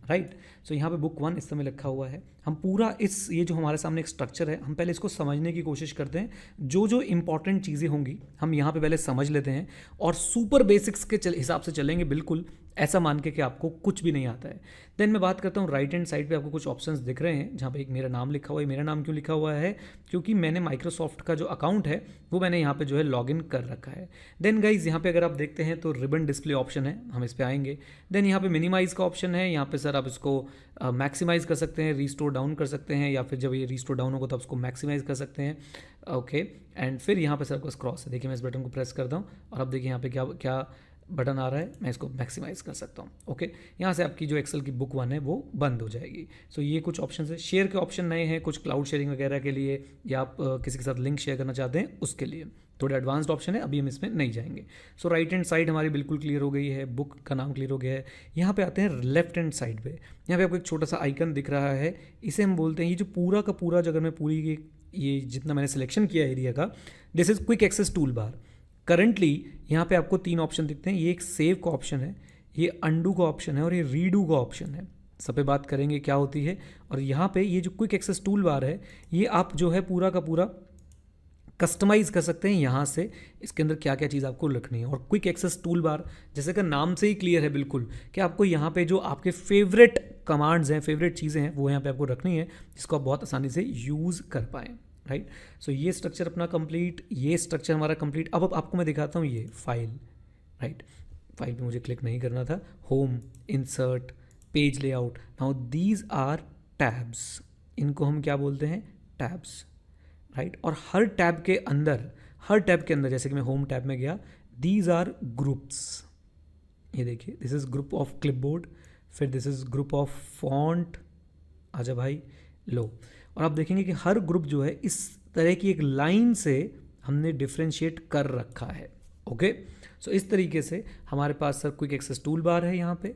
Right. सो यहाँ पे book 1 इस समय लिखा हुआ है। हम पूरा ये जो हमारे सामने एक स्ट्रक्चर है, हम पहले इसको समझने की कोशिश करते हैं। जो जो इंपॉर्टेंट चीज़ें होंगी हम यहाँ पे पहले समझ लेते हैं और सुपर बेसिक्स के हिसाब से चलेंगे, बिल्कुल ऐसा मान के कि आपको कुछ भी नहीं आता है। देन मैं बात करता हूँ राइट हैंड साइड पे आपको कुछ ऑप्शंस दिख रहे हैं जहाँ पे एक मेरा नाम लिखा हुआ है। मेरा नाम क्यों लिखा हुआ है? क्योंकि मैंने माइक्रोसॉफ्ट का जो अकाउंट है वो मैंने यहाँ पे जो है लॉगिन कर रखा है। देन गाइज यहाँ पे अगर आप देखते हैं तो रिबन डिस्प्ले ऑप्शन है, हम इस पे आएंगे। देन यहाँ पे मिनिमाइज का ऑप्शन है, यहाँ पे सर आप इसको मैक्सिमाइज कर सकते हैं, रीस्टोर डाउन कर सकते हैं, या फिर जब ये रीस्टोर डाउन होगा तो आप उसको मैक्सिमाइज कर सकते हैं। ओके एंड फिर यहाँ पे सर आपका क्रॉस है, देखिए मैं इस बटन को प्रेस करता हूँ और अब देखिए यहाँ पे क्या क्या बटन आ रहा है, मैं इसको मैक्सिमाइज कर सकता हूँ। ओके, यहाँ से आपकी जो एक्सेल की बुक 1 है वो बंद हो जाएगी। सो ये कुछ ऑप्शन है। शेयर के ऑप्शन नए हैं, कुछ क्लाउड शेयरिंग वगैरह के लिए, या आप किसी के साथ लिंक शेयर करना चाहते हैं उसके लिए थोड़े एडवांस्ड ऑप्शन है, अभी हम इसमें नहीं जाएंगे। सो राइट हैंड साइड हमारी बिल्कुल क्लियर हो गई है, बुक का नाम क्लियर हो गया है। यहाँ पे आते हैं लेफ्ट हैंड साइड पे, यहाँ पे आपको एक छोटा सा आइकन दिख रहा है, इसे हम बोलते हैं, ये जो पूरा का पूरा जगह में पूरी ये जितना मैंने सिलेक्शन किया एरिया का, this is quick access tool bar. Currently यहाँ पे आपको 3 ऑप्शन दिखते हैं, ये एक सेव का ऑप्शन है, ये अंडू का ऑप्शन है और ये रीडू का ऑप्शन है। सब पे बात करेंगे क्या होती है। और यहाँ पे ये जो क्विक एक्सेस टूल बार है, ये आप जो है पूरा का पूरा कस्टमाइज कर सकते हैं यहाँ से, इसके अंदर क्या क्या चीज़ आपको रखनी है। और क्विक एक्सेस टूल बार जैसे का नाम से ही क्लियर है बिल्कुल कि आपको यहाँ पे जो आपके फेवरेट कमांड्स हैं, फेवरेट चीज़ें हैं, वो यहाँ पे आपको रखनी है जिसको आप बहुत आसानी से यूज़ कर पाएँ। राइट। सो ये स्ट्रक्चर अपना कंप्लीट, ये स्ट्रक्चर हमारा कंप्लीट। अब आपको मैं दिखाता हूँ ये फाइल। राइट, फाइल पे मुझे क्लिक नहीं करना था, home, insert, page layout. Now these are tabs, इनको हम क्या बोलते हैं? टैब्स। राइट। और हर टैब के अंदर जैसे कि मैं होम टैब में गया, दीज आर ग्रुप्स। ये देखिए, this is group of clipboard, फिर this is group of font. आजा भाई, लो। और आप देखेंगे कि हर ग्रुप जो है इस तरह की एक लाइन से हमने डिफ्रेंशिएट कर रखा है। ओके, सो इस तरीके से हमारे पास sir quick access tool bar है। यहाँ पे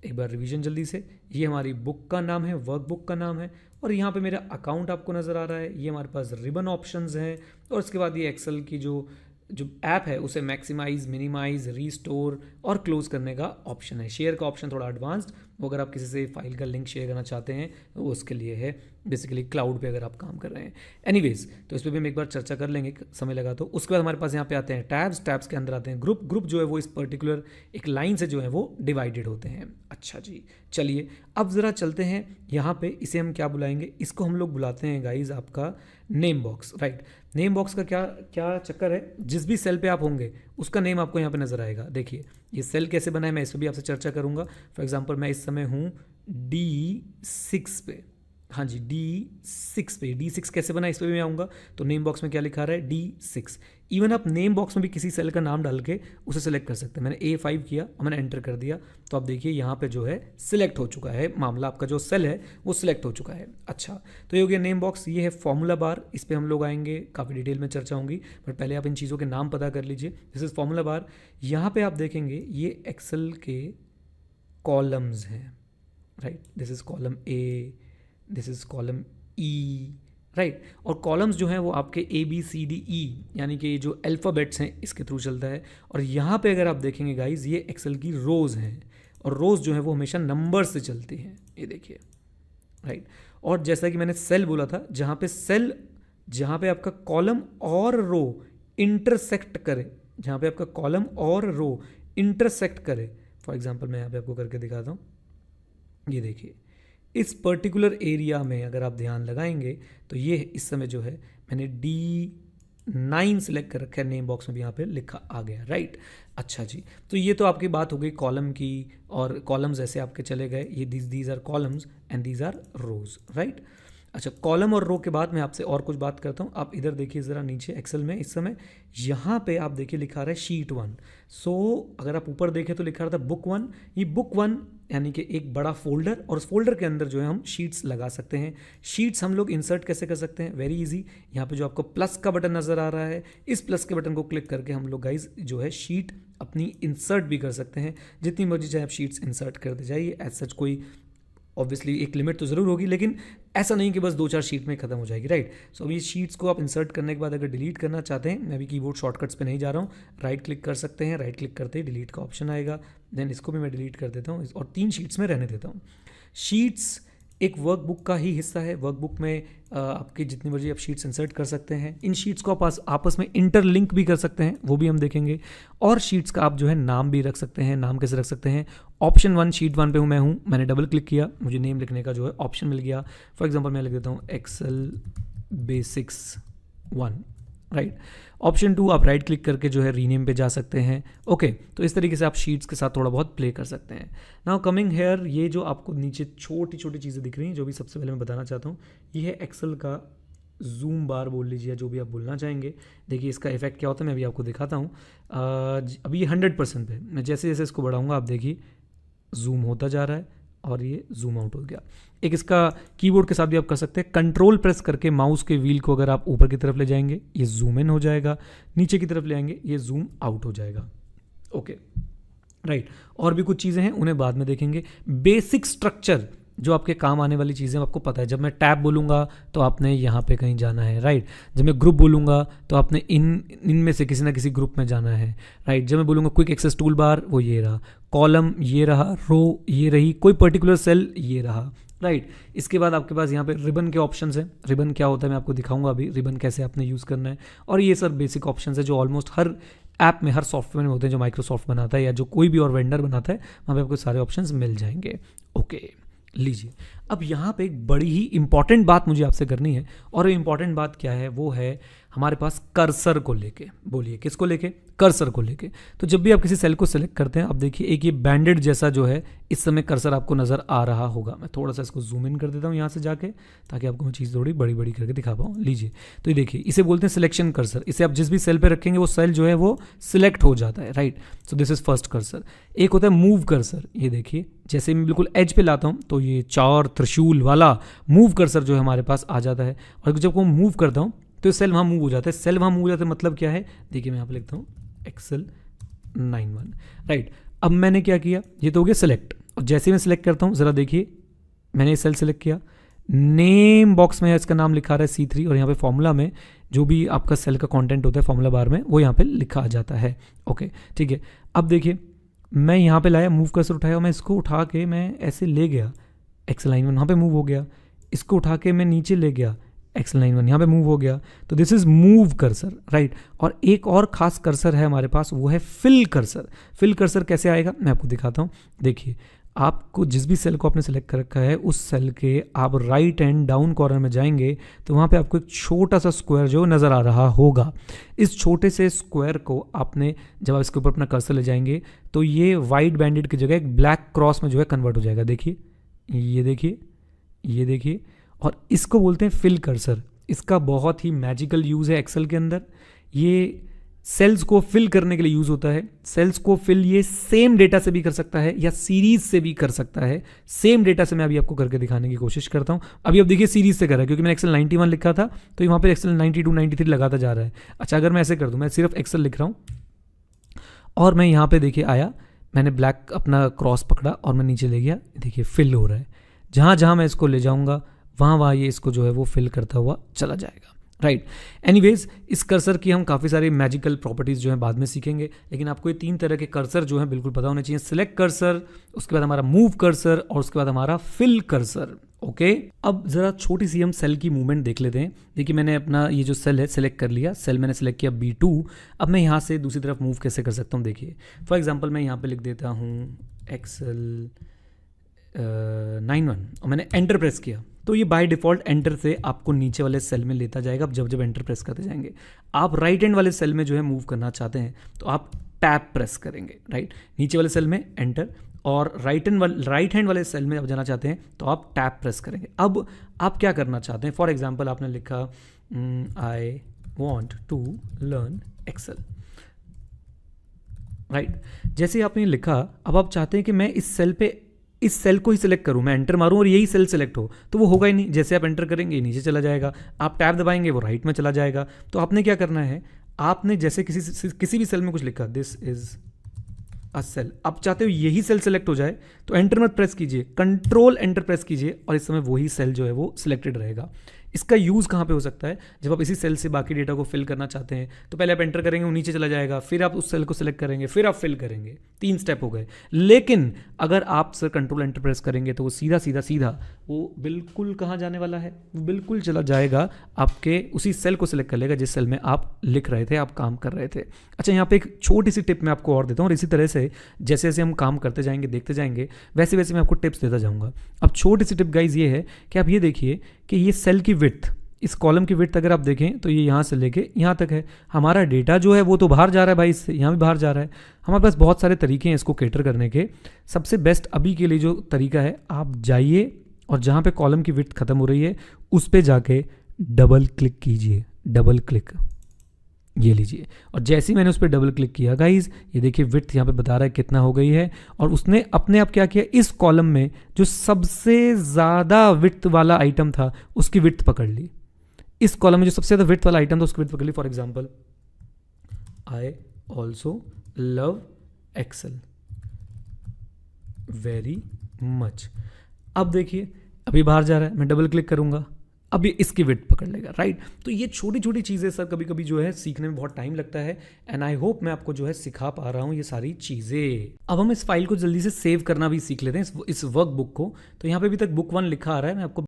एक बार रिवीजन जल्दी से, ये हमारी बुक का नाम है, वर्क बुक का नाम है, और यहाँ पे मेरा अकाउंट आपको नज़र आ रहा है। ये हमारे पास रिबन ऑप्शंस हैं, और उसके बाद ये एक्सेल की जो ऐप है उसे मैक्सिमाइज, मिनिमाइज, रीस्टोर और क्लोज करने का ऑप्शन है। शेयर का ऑप्शन थोड़ा एडवांस्ड, वो अगर आप किसी से फाइल का लिंक शेयर करना चाहते हैं तो वो उसके लिए है, बेसिकली क्लाउड पे अगर आप काम कर रहे हैं। एनीवेज, तो इस पर भी हम एक बार चर्चा कर लेंगे, समय लगा तो। उसके बाद हमारे पास यहाँ पे आते हैं टैब्स के अंदर आते हैं ग्रुप जो है वो इस पर्टिकुलर एक लाइन से जो है वो डिवाइडेड होते हैं। अच्छा जी, चलिए अब ज़रा चलते हैं यहाँ पे, इसे हम क्या बुलाएंगे? इसको हम लोग बुलाते हैं गाइज आपका name box. Right, name box का क्या क्या चक्कर है, जिस भी सेल पे आप होंगे उसका नेम आपको यहाँ पे नज़र आएगा। देखिए ये सेल कैसे बना है, मैं इस पर भी आपसे चर्चा करूँगा। फॉर एग्जांपल मैं इस समय हूँ D6 पे, हाँ जी D6 पे। D6 कैसे बना, इस पर भी मैं आऊँगा। तो नेम बॉक्स में क्या लिखा रहा है? D6। इवन आप नेम बॉक्स में भी किसी सेल का नाम डाल के उसे सिलेक्ट कर सकते हैं। मैंने A5 किया और मैंने एंटर कर दिया, तो आप देखिए यहाँ पे जो है सिलेक्ट हो चुका है मामला, आपका जो सेल है वो सिलेक्ट हो चुका है। अच्छा, तो ये हो गया नेम बॉक्स। ये है फॉर्मूला बार, इस पर हम लोग आएंगे, काफ़ी डिटेल में चर्चा होंगी, बट पहले आप इन चीज़ों के नाम पता कर लीजिए। This is formula bar. यहाँ पे आप देखेंगे ये एक्सेल के कॉलम्स हैं। Right, this is column A, this is column E। Right, और कॉलम्स जो हैं वो आपके ABCDE यानी कि जो अल्फ़ाबेट्स हैं इसके थ्रू चलता है। और यहाँ पे अगर आप देखेंगे गाइज, ये एक्सेल की रोज़ हैं, और रोज़ जो है वो हमेशा नंबर से चलती हैं, ये देखिए। राइट, और जैसा कि मैंने सेल बोला था, जहाँ पे आपका कॉलम और रो इंटरसेक्ट करे, जहाँ पे आपका कॉलम और रो इंटरसेक्ट करे, फॉर एग्जाम्पल मैं यहाँ पे आपको करके दिखाता हूँ। ये देखिए, इस पर्टिकुलर एरिया में अगर आप ध्यान लगाएंगे तो ये इस समय जो है मैंने D9 सेलेक्ट कर रखा है, नेम बॉक्स में भी यहाँ पे लिखा आ गया। राइट, अच्छा जी, तो ये तो आपकी बात हो गई कॉलम की, और कॉलम्स ऐसे आपके चले गए, ये these are columns and these are rows. Right, अच्छा, कॉलम और रो के बाद मैं आपसे और कुछ बात करता हूँ। आप इधर देखिए ज़रा नीचे एक्सेल में इस समय यहाँ पे आप देखिए लिखा रहा है शीट 1। सो अगर आप ऊपर देखें तो लिखा रहा था बुक 1। ये बुक 1 यानी कि एक बड़ा फोल्डर, और उस फोल्डर के अंदर जो है हम शीट्स लगा सकते हैं। शीट्स हम लोग इंसर्ट कैसे कर सकते हैं? वेरी इजी, यहाँ पे जो आपको प्लस का बटन नज़र आ रहा है, इस प्लस के बटन को क्लिक करके हम लोग गाइज जो है शीट अपनी इंसर्ट भी कर सकते हैं। जितनी मर्जी चाहे आप शीट्स इंसर्ट करते जाइए, एज सच कोई ऑब्वियसली एक लिमिट तो ज़रूर होगी, लेकिन ऐसा नहीं कि बस 2-4 शीट में ख़त्म हो जाएगी, राइट। सो अब ये शीट्स को आप इंसर्ट करने के बाद अगर डिलीट करना चाहते हैं, मैं भी कीबोर्ड शॉर्टकट्स पे नहीं जा रहा हूँ, राइट क्लिक कर सकते हैं, राइट क्लिक करते ही डिलीट का ऑप्शन आएगा, देन इसको भी मैं डिलीट कर देता हूँ और 3 शीट्स में रहने देता हूँ। शीट्स एक वर्कबुक का ही हिस्सा है। वर्कबुक में आपकी जितनी मर्जी आप शीट्स इंसर्ट कर सकते हैं। इन शीट्स को आप आपस में इंटरलिंक भी कर सकते हैं, वो भी हम देखेंगे। और शीट्स का आप जो है नाम भी रख सकते हैं। नाम कैसे रख सकते हैं? ऑप्शन 1 शीट 1 पे हूँ मैं, मैंने डबल क्लिक किया, मुझे नेम लिखने का जो है ऑप्शन मिल गया। फॉर एग्जांपल मैं लिख देता हूँ एक्सेल बेसिक्स 1, राइट। ऑप्शन 2 आप राइट क्लिक करके जो है रीनेम पे जा सकते हैं। ओके, तो इस तरीके से आप शीट्स के साथ थोड़ा बहुत प्ले कर सकते हैं। नाउ कमिंग हेयर, ये जो आपको नीचे छोटी छोटी चीज़ें दिख रही हैं, जो भी सबसे पहले मैं बताना चाहता हूँ, ये है एक्सेल का जूम बार बोल लीजिए, जो भी आप बोलना चाहेंगे। देखिए इसका इफेक्ट क्या होता है, मैं अभी आपको दिखाता हूँ। अभी ये 100% पे, मैं जैसे जैसे इसको बढ़ाऊँगा आप देखिए जूम होता जा रहा है और ये जूम आउट हो गया। एक इसका कीबोर्ड के साथ भी आप कर सकते हैं, कंट्रोल प्रेस करके माउस के व्हील को अगर आप ऊपर की तरफ ले जाएंगे ये जूम इन हो जाएगा, नीचे की तरफ ले आएंगे ये जूम आउट हो जाएगा। Okay, right. और भी कुछ चीज़ें हैं, उन्हें बाद में देखेंगे। बेसिक स्ट्रक्चर जो आपके काम आने वाली चीज़ें आपको पता है। जब मैं टैब बोलूँगा तो आपने यहाँ पे कहीं जाना है, राइट। जब मैं ग्रुप बोलूँगा तो आपने इनमें से किसी ना किसी ग्रुप में जाना है, राइट। जब मैं बोलूँगा क्विक एक्सेस टूल बार, वो ये रहा। कॉलम ये रहा, रो ये रही, कोई पर्टिकुलर सेल ये रहा, राइट। इसके बाद आपके पास यहाँ पे रिबन के ऑप्शंस हैं। रिबन क्या होता है मैं आपको दिखाऊंगा अभी, रिबन कैसे आपने यूज़ करना है। और ये सर बेसिक ऑप्शंस है जो ऑलमोस्ट हर ऐप में, हर सॉफ्टवेयर में होते हैं, जो माइक्रोसॉफ्ट बनाता है या जो कोई भी और वेंडर बनाता है, वहाँ पे आपको सारे ऑप्शंस मिल जाएंगे। ओके, लीजिए अब यहाँ पे एक बड़ी ही इंपॉर्टेंट बात मुझे आपसे करनी है, और वो इंपॉर्टेंट बात क्या है, वो है हमारे पास कर्सर को लेके। बोलिए किसको लेके? कर्सर को लेके। तो जब भी आप किसी सेल को सेलेक्ट करते हैं, अब देखिए एक ये बैंडेड जैसा जो है इस समय कर्सर आपको नज़र आ रहा होगा। मैं थोड़ा सा इसको जूम इन कर देता हूँ यहाँ से जाके, ताकि आपको मैं चीज़ थोड़ी बड़ी बड़ी करके दिखा पाऊँ। लीजिए, तो ये देखिए, इसे बोलते हैं सिलेक्शन कर्सर। इसे आप जिस भी सेल पे रखेंगे वो सेल जो है वो सिलेक्ट हो जाता है, right. So this is first cursor. एक होता है मूव कर्सर। ये देखिए, जैसे मैं बिल्कुल एज पे लाता हूँ तो ये 4 त्रिशूल वाला मूव कर्सर जो है हमारे पास आ जाता है। और जब वो मूव करता हूँ तो सेल वहाँ मूव हो जाता है। सेल वहाँ मूव हो जाता है मतलब क्या है, देखिए मैं यहाँ पे लिखता हूँ एक्सेल 91, राइट। अब मैंने क्या किया, ये तो हो गया सिलेक्ट। और जैसे मैं सिलेक्ट करता हूँ, ज़रा देखिए मैंने ये सेल सिलेक्ट किया, नेम बॉक्स में इसका नाम लिखा रहा है C3, और यहाँ पे फॉर्मूला में जो भी आपका सेल का कंटेंट होता है फॉर्मूला बार में, वो यहाँ पे लिखा आ जाता है। ओके, ठीक है। अब देखिए मैं यहाँ पे लाया, मूव कर्सर उठाया और मैं इसको उठा के मैं ऐसे ले गया, एक्सेल 91 वहाँ पे मूव हो गया। इसको उठा के मैं नीचे ले गया, एक्सेल 91 यहाँ पे मूव हो गया। तो this is move cursor, right. और एक और खास कर्सर है हमारे पास, वो है फिल कर्सर। फिल कर्सर कैसे आएगा मैं आपको दिखाता हूँ। देखिए, आपको जिस भी सेल को आपने सेलेक्ट कर रखा है, उस सेल के आप राइट एंड डाउन कॉर्नर में जाएंगे तो वहाँ पे आपको एक छोटा सा स्क्वायर जो नज़र आ रहा होगा। इस छोटे से स्क्वायर को आपने, जब आप इसके ऊपर अपना कर्सर ले जाएंगे तो ये वाइट बैंडेड की जगह एक ब्लैक क्रॉस में जो है कन्वर्ट हो जाएगा। देखिए, ये देखिए, ये देखिए। और इसको बोलते हैं फिल कर्सर। इसका बहुत ही मैजिकल यूज़ है एक्सेल के अंदर। ये सेल्स को फिल करने के लिए यूज़ होता है। सेल्स को फिल ये सेम डेटा से भी कर सकता है या सीरीज से भी कर सकता है। सेम डेटा से मैं अभी आपको करके दिखाने की कोशिश करता हूँ। अभी अब देखिए सीरीज से कर रहा है, क्योंकि मैंने एक्सेल 91 लिखा था तो यहाँ पे एक्सेल 92, 93 लगाता जा रहा है। अच्छा, अगर मैं ऐसे कर दूँ, मैं सिर्फ एक्सेल लिख रहा हूँ और मैं यहाँ पे देखिए आया, मैंने ब्लैक अपना क्रॉस पकड़ा और मैं नीचे ले गया, देखिए फिल हो रहा है। जहाँ जहाँ मैं इसको ले जाऊँगा वहाँ ये इसको जो है वो फिल करता हुआ चला जाएगा, राइट। एनीवेज, इस कर्सर की हम काफ़ी सारी मैजिकल प्रॉपर्टीज़ जो हैं बाद में सीखेंगे, लेकिन आपको ये 3 तरह के कर्सर जो हैं बिल्कुल पता होने चाहिए। सिलेक्ट कर्सर, उसके बाद हमारा मूव कर्सर और उसके बाद हमारा फिल कर्सर। ओके, अब ज़रा छोटी सी हम सेल की मूवमेंट देख लेते हैं। देखिए, मैंने अपना ये जो सेल है सिलेक्ट कर लिया, सेल मैंने सेलेक्ट किया B2। अब मैं यहाँ से दूसरी तरफ मूव कैसे कर सकता हूँ, देखिए। फॉर एग्जाम्पल मैं यहाँ पर लिख देता हूँ एक्सेल 91 और मैंने एंटर प्रेस किया, तो ये बाय डिफ़ॉल्ट एंटर से आपको नीचे वाले सेल में लेता जाएगा। अब जब जब एंटर प्रेस करते जाएंगे, आप राइट हैंड वाले सेल में जो है मूव करना चाहते हैं तो आप टैब प्रेस करेंगे, राइट। नीचे वाले सेल में एंटर, और राइट हैंड वाले सेल में आप जाना चाहते हैं तो आप टैब प्रेस करेंगे। अब आप क्या करना चाहते हैं, फॉर एग्जाम्पल आपने लिखा I want to learn Excel, right. जैसे ही आपने लिखा, अब आप चाहते हैं कि मैं इस सेल को ही सिलेक्ट करूं, मैं एंटर मारूं और यही सेल सिलेक्ट हो, तो वो होगा ही नहीं। जैसे आप एंटर करेंगे ये नीचे चला जाएगा, आप टैब दबाएंगे वो राइट में चला जाएगा। तो आपने क्या करना है, आपने जैसे किसी भी सेल में कुछ लिखा, दिस इज अ सेल। आप चाहते हो यही सेल सेलेक्ट हो जाए तो एंटर मत प्रेस कीजिए, कंट्रोल एंटर प्रेस कीजिए और इस समय वही सेल जो है वो सिलेक्टेड रहेगा। इसका यूज़ कहाँ पे हो सकता है, जब आप इसी सेल से बाकी डेटा को फिल करना चाहते हैं तो पहले आप एंटर करेंगे, वो नीचे चला जाएगा, फिर आप उस सेल को सिलेक्ट करेंगे, फिर आप फिल करेंगे, 3 स्टेप हो गए। लेकिन अगर आप सर कंट्रोल एंटर प्रेस करेंगे तो वो सीधा सीधा सीधा वो बिल्कुल कहाँ जाने वाला है, वो बिल्कुल चला जाएगा आपके उसी सेल को सिलेक्ट कर लेगा जिस सेल में आप लिख रहे थे, आप काम कर रहे थे। अच्छा, यहाँ पे एक छोटी सी टिप मैं आपको और देता हूँ और इसी तरह से जैसे जैसे हम काम करते जाएंगे, देखते जाएंगे, वैसे वैसे मैं आपको टिप्स देता जाऊँगा। अब छोटी सी टिप गाइज ये है कि आप ये देखिए कि ये सेल की विड्थ, इस कॉलम की विड्थ अगर आप देखें तो ये यहाँ से लेके यहाँ तक है। हमारा डेटा जो है वो तो बाहर जा रहा है भाई, इससे यहाँ भी बाहर जा रहा है। हमारे पास बहुत सारे तरीके हैं इसको कैटर करने के। सबसे बेस्ट अभी के लिए जो तरीका है, आप जाइए और जहाँ पे कॉलम की विड्थ खत्म हो रही है उस पर जाके डबल क्लिक कीजिए, डबल क्लिक, ये लीजिए। और जैसे ही मैंने उस पर डबल क्लिक किया गाइज, ये देखिए विड्थ यहाँ पे बता रहा है कितना हो गई है। और उसने अपने आप क्या किया, इस कॉलम में जो सबसे ज़्यादा विड्थ वाला आइटम था उसकी विड्थ पकड़ ली। इस कॉलम में जो सबसे ज़्यादा विड्थ वाला आइटम था उसकी विड्थ पकड़ ली। For example, I also love Excel very much. अब देखिए अभी बाहर जा रहा है, मैं डबल क्लिक करूंगा, अभी इसकी विड्थ पकड़ लेगा, राइट। तो ये छोटी छोटी चीज़ें सर कभी कभी जो है सीखने में बहुत टाइम लगता है, एंड आई होप मैं आपको जो है सिखा पा रहा हूँ ये सारी चीज़ें। अब हम इस फाइल को जल्दी से सेव करना भी सीख लेते हैं, इस वर्क बुक को। तो यहाँ पे अभी तक बुक 1 लिखा आ रहा है, मैं आपको